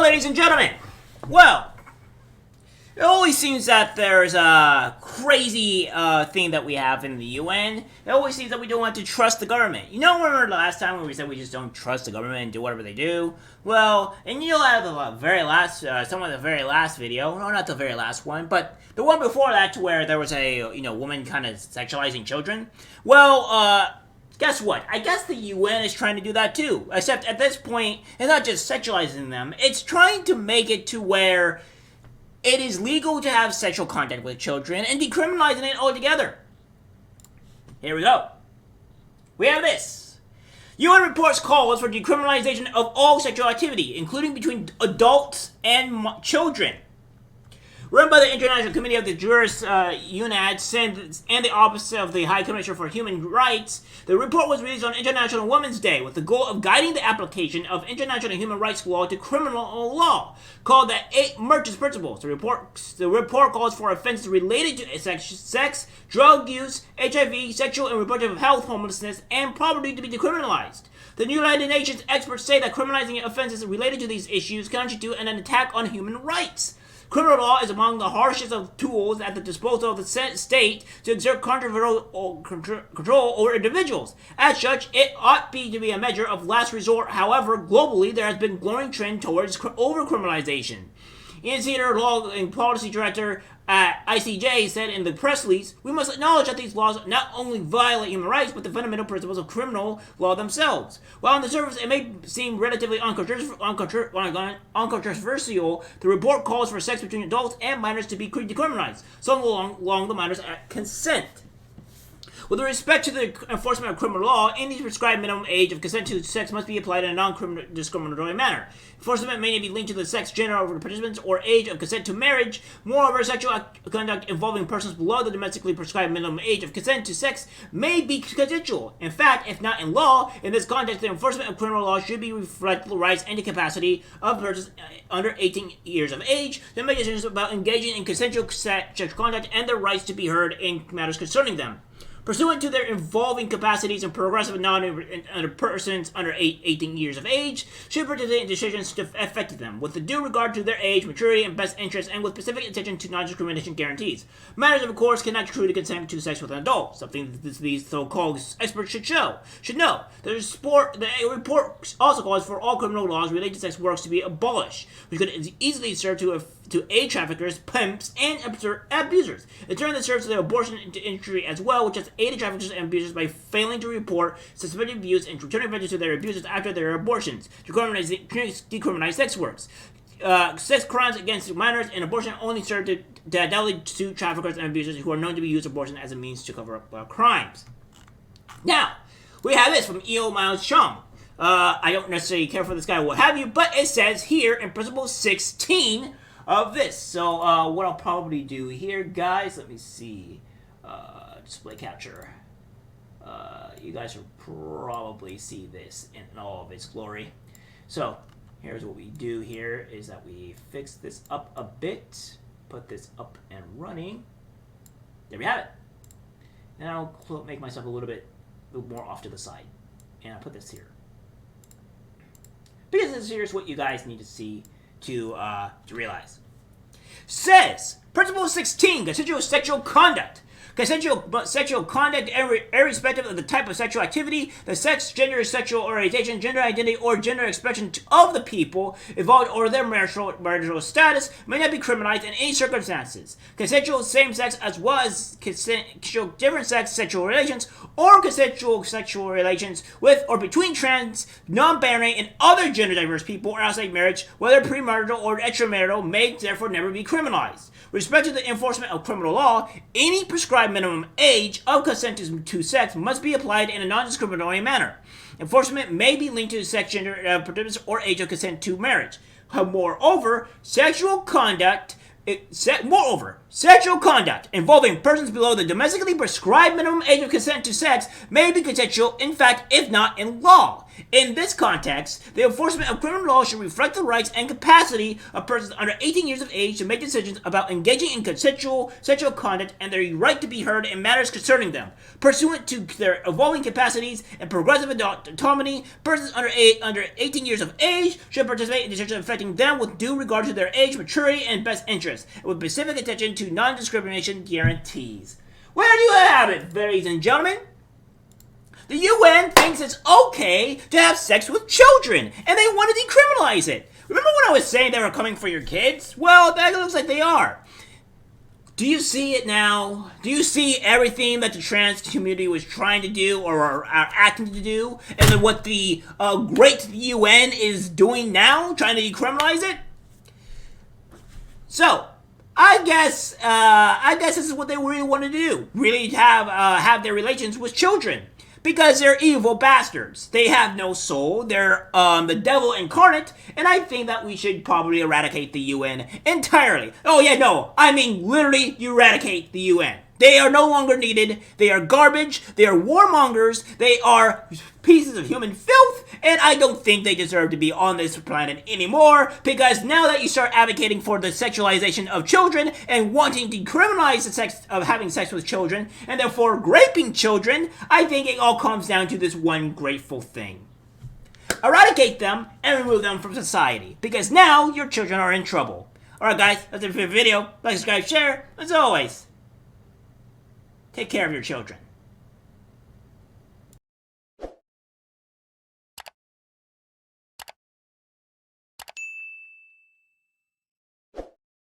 ladies and gentlemen. Well, it always seems that there's a crazy thing that we have in the UN. It always seems that we don't want to trust the government. You know, remember the last time when we said we just don't trust the government and do whatever they do? Well, and you'll have the very last, some of the very last video, no, not the very last one, but the one before that to where there was a, woman kind of sexualizing children. Well, guess what? I guess the UN is trying to do that too. Except at this point, it's not just sexualizing them. It's trying to make it to where it is legal to have sexual contact with children and decriminalizing it altogether. Here we go. We have this. UN reports calls for decriminalization of all sexual activity, including between adults and children. Run by the International Committee of the Jurist UNAD and the Office of the High Commissioner for Human Rights, the report was released on International Women's Day with the goal of guiding the application of international human rights law to criminal law, called the 8 Merchants Principles. The report calls for offenses related to sex, drug use, HIV, sexual and reproductive health, homelessness, and poverty to be decriminalized. The United Nations experts say that criminalizing offenses related to these issues constitute an attack on human rights. Criminal law is among the harshest of tools at the disposal of the state to exert control over individuals. As such, it ought to be a measure of last resort. However, globally, there has been a growing trend towards over-criminalization. Ian Cedar, Law and Policy Director at ICJ, said in the press release, "We must acknowledge that these laws not only violate human rights, but the fundamental principles of criminal law themselves. While on the surface it may seem relatively uncontroversial, the report calls for sex between adults and minors to be decriminalized, so long the minors consent." With respect to the enforcement of criminal law, any prescribed minimum age of consent to sex must be applied in a non-discriminatory manner. Enforcement may be linked to the sex, gender of the participants, or age of consent to marriage. Moreover, sexual conduct involving persons below the domestically prescribed minimum age of consent to sex may be consensual. In fact, if not in law, in this context, the enforcement of criminal law should be reflect the rights and the capacity of persons under 18 years of age to make decisions about engaging in consensual sexual conduct and their rights to be heard in matters concerning them. Pursuant to their evolving capacities and progressive persons under 18 years of age should participate in decisions to affect them, with the due regard to their age, maturity, and best interests, and with specific attention to non-discrimination guarantees. Matters, of course, cannot truly consent to sex with an adult, something that these so-called experts should know. The report also calls for all criminal laws related to sex works to be abolished, which could easily serve to aid traffickers, pimps, and abusers. In turn, this serves to the abortion industry as well, which has aided traffickers and abusers by failing to report suspected abuse and returning victims to their abusers after their abortions. Decriminalize sex works. Sex crimes against minors and abortion only serve to delegate to traffickers and abusers who are known to be used abortion as a means to cover up crimes. Now, we have this from E.O. Miles Chum. I don't necessarily care for this guy or what have you, but it says here in Principle 16 of this. So what I'll probably do here, guys, let me see. Display capture. You guys will probably see this in all of its glory. So here's what we do here is that we fix this up a bit, put this up and running. There we have it. Now I'll make myself a little bit more off to the side, and I'll put this here because this here is what you guys need to see to realize. Says Principle 16: consensual sexual conduct. Consensual sexual conduct, irrespective of the type of sexual activity, the sex, gender, sexual orientation, gender identity, or gender expression of the people involved or their marital status, may not be criminalized in any circumstances. Consensual same-sex as well as consensual different-sex sexual relations or consensual sexual relations with or between trans, non-binary, and other gender-diverse people or outside marriage, whether premarital or extramarital, may therefore never be criminalized. With respect to the enforcement of criminal law, any prescribed minimum age of consent to sex must be applied in a non-discriminatory manner. Enforcement may be linked to sex, gender, participants, or age of consent to marriage. Moreover, sexual conduct involving persons below the domestically prescribed minimum age of consent to sex may be consensual, in fact, if not in law. In this context, the enforcement of criminal law should reflect the rights and capacity of persons under 18 years of age to make decisions about engaging in consensual sexual conduct and their right to be heard in matters concerning them. Pursuant to their evolving capacities and progressive autonomy, persons under 18 years of age should participate in decisions affecting them with due regard to their age, maturity, and best interests, and with specific attention to non-discrimination guarantees. Where do you have it, ladies and gentlemen? The UN thinks it's okay to have sex with children, and they want to decriminalize it. Remember when I was saying they were coming for your kids? Well, that looks like they are. Do you see it now? Do you see everything that the trans community was trying to do or are acting to do? And then what the great UN is doing now, trying to decriminalize it? So, I guess this is what they really want to do. Really have their relations with children. Because they're evil bastards. They have no soul. They're the devil incarnate. And I think that we should probably eradicate the UN entirely. Oh yeah, no. I mean literally eradicate the UN. They are no longer needed. They are garbage. They are warmongers. They are pieces of human filth. And I don't think they deserve to be on this planet anymore. Because now that you start advocating for the sexualization of children and wanting to decriminalize the sex of having sex with children and therefore raping children, I think it all comes down to this one grateful thing. Eradicate them and remove them from society. Because now your children are in trouble. Alright guys, that's it for the video. Like, subscribe, share. As always, take care of your children.